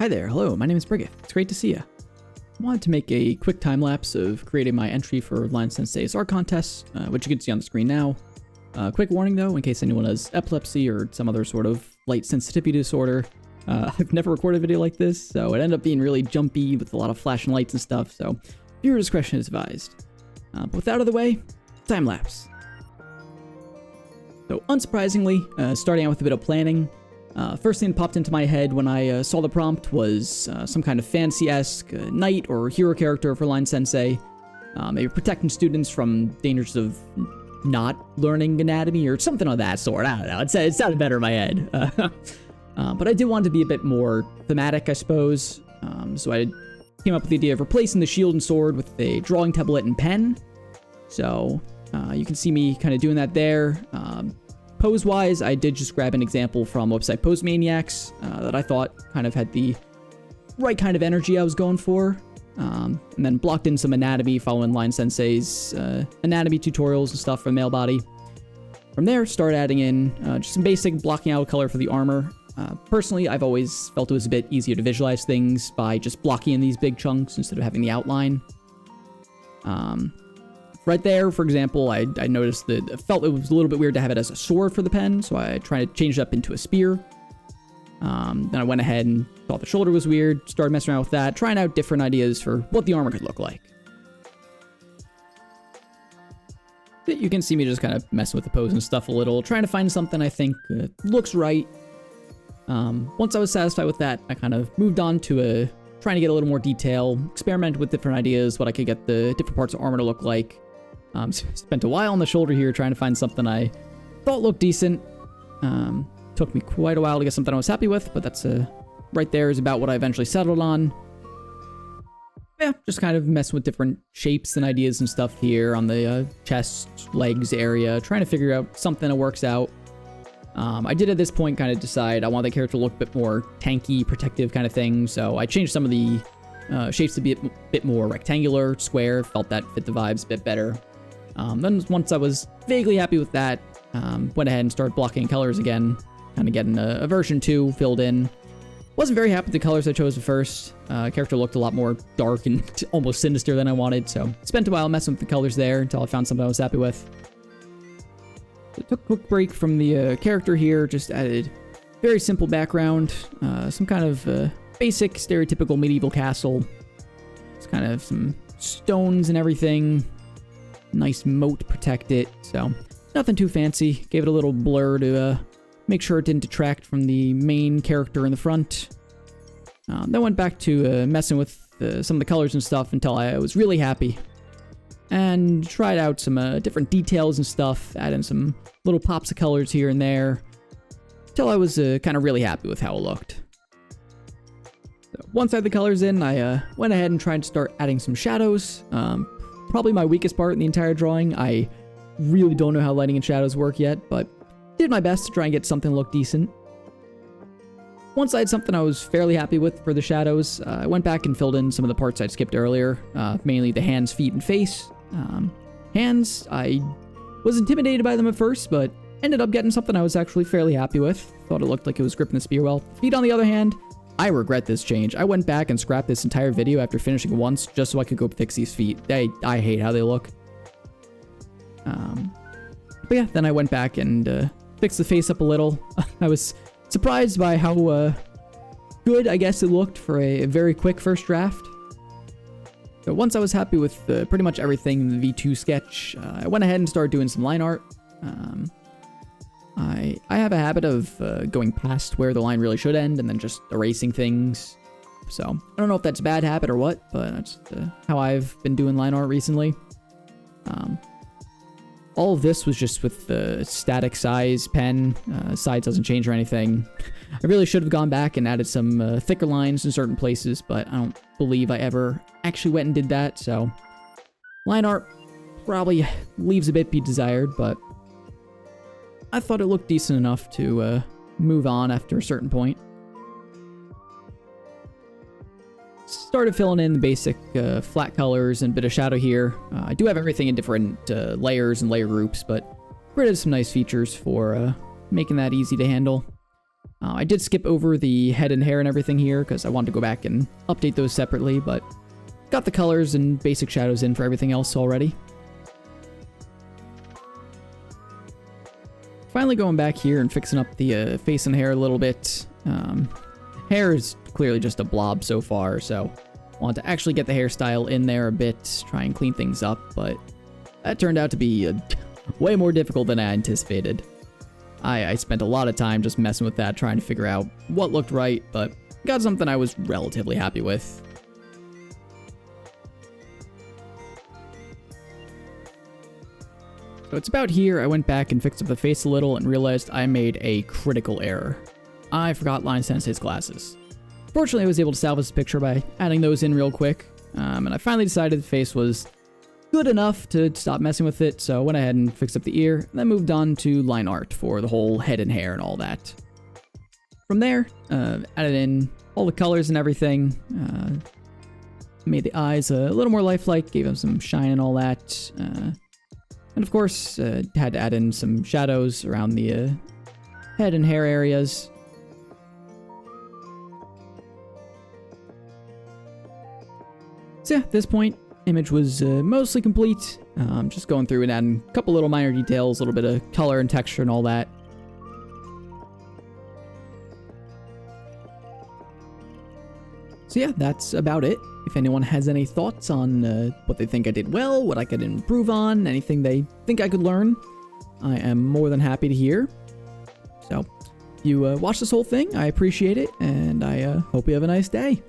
Hi there, hello, my name is Brigitte. It's great to see you. I wanted to make a quick time lapse of creating my entry for Lines Sensei's art contest, which you can see on the screen now. Quick warning though, in case anyone has epilepsy or some other sort of light sensitivity disorder. I've never recorded a video like this, so it ended up being really jumpy with a lot of flashing lights and stuff, so viewer discretion is advised. But with that out of the way, time lapse. So unsurprisingly, starting out with a bit of planning, first thing that popped into my head when I saw the prompt was some kind of fantasy-esque knight or hero character for Lines Sensei, maybe protecting students from dangers of not learning anatomy or something of that sort. I don't know, it sounded better in my head. But I did want to be a bit more thematic, I suppose, so I came up with the idea of replacing the shield and sword with a drawing tablet and pen. So you can see me kind of doing that there. Pose-wise, I did just grab an example from website Pose Maniacs that I thought kind of had the right kind of energy I was going for. And then blocked in some anatomy following Lines Sensei's anatomy tutorials and stuff for the male body. From there, start adding in just some basic blocking out color for the armor. Personally, I've always felt it was a bit easier to visualize things by just blocking in these big chunks instead of having the outline. Right there, for example, I noticed that I felt it was a little bit weird to have it as a sword for the pen, so I tried to change it up into a spear. Then I went ahead and thought the shoulder was weird, started messing around with that, trying out different ideas for what the armor could look like. You can see me just kind of messing with the pose and stuff a little, trying to find something I think looks right. Once I was satisfied with that, I kind of moved on to trying to get a little more detail, experiment with different ideas, what I could get the different parts of armor to look like. Spent a while on the shoulder here trying to find something I thought looked decent. Took me quite a while to get something I was happy with, but that's right there is about what I eventually settled on. Yeah, just kind of messing with different shapes and ideas and stuff here on the chest, legs area, trying to figure out something that works out. I did at this point kind of decide I want the character to look a bit more tanky, protective kind of thing, so I changed some of the shapes to be a bit more rectangular, square, felt that fit the vibes a bit better. Then once I was vaguely happy with that, went ahead and started blocking colors again, kind of getting a version 2 filled in. Wasn't very happy with the colors I chose at first. Character looked a lot more dark and almost sinister than I wanted, so spent a while messing with the colors there until I found something I was happy with. So took a quick break from the character here, just added very simple background, some kind of basic stereotypical medieval castle. It's kind of some stones and everything. Nice moat to protect it, so nothing too fancy. Gave it a little blur to make sure it didn't detract from the main character in the front. Then went back to messing with some of the colors and stuff until I was really happy. And tried out some different details and stuff, adding some little pops of colors here and there, until I was kind of really happy with how it looked. So once I had the colors in, I went ahead and tried to start adding some shadows. Probably my weakest part in the entire drawing. I really don't know how lighting and shadows work yet, but did my best to try and get something to look decent. Once I had something I was fairly happy with for the shadows, I went back and filled in some of the parts I'd skipped earlier, mainly the hands, feet, and face. Hands, I was intimidated by them at first, but ended up getting something I was actually fairly happy with. Thought it looked like it was gripping the spear well. Feet, on the other hand, I regret this change. I went back and scrapped this entire video after finishing once, just so I could go fix these feet. I hate how they look. But yeah, then I went back and fixed the face up a little. I was surprised by how good, I guess, it looked for a very quick first draft. So once I was happy with pretty much everything in the V2 sketch, I went ahead and started doing some line art. I have a habit of going past where the line really should end and then just erasing things. So I don't know if that's a bad habit or what, but that's how I've been doing line art recently. All of this was just with the static size pen. Size doesn't change or anything. I really should have gone back and added some thicker lines in certain places, but I don't believe I ever actually went and did that, so line art probably leaves a bit to be desired, but I thought it looked decent enough to move on after a certain point. Started filling in the basic flat colors and a bit of shadow here. I do have everything in different layers and layer groups, but created some nice features for making that easy to handle. I did skip over the head and hair and everything here because I wanted to go back and update those separately, but got the colors and basic shadows in for everything else already. Finally going back here and fixing up the face and hair a little bit. Hair is clearly just a blob so far, so I want to actually get the hairstyle in there a bit, try and clean things up, but that turned out to be way more difficult than I anticipated. I spent a lot of time just messing with that, trying to figure out what looked right, but got something I was relatively happy with. So it's about here I went back and fixed up the face a little and realized I made a critical error. I forgot Lines Sensei's glasses. Fortunately, I was able to salvage the picture by adding those in real quick, and I finally decided the face was good enough to stop messing with it, so I went ahead and fixed up the ear, and then moved on to line art for the whole head and hair and all that. From there, added in all the colors and everything, made the eyes a little more lifelike, gave them some shine and all that, and of course, had to add in some shadows around the head and hair areas. So yeah, at this point, image was mostly complete. Just going through and adding a couple little minor details, a little bit of color and texture and all that. So yeah, that's about it. If anyone has any thoughts on what they think I did well, what I could improve on, anything they think I could learn, I am more than happy to hear. So, if you watch this whole thing, I appreciate it, and I hope you have a nice day.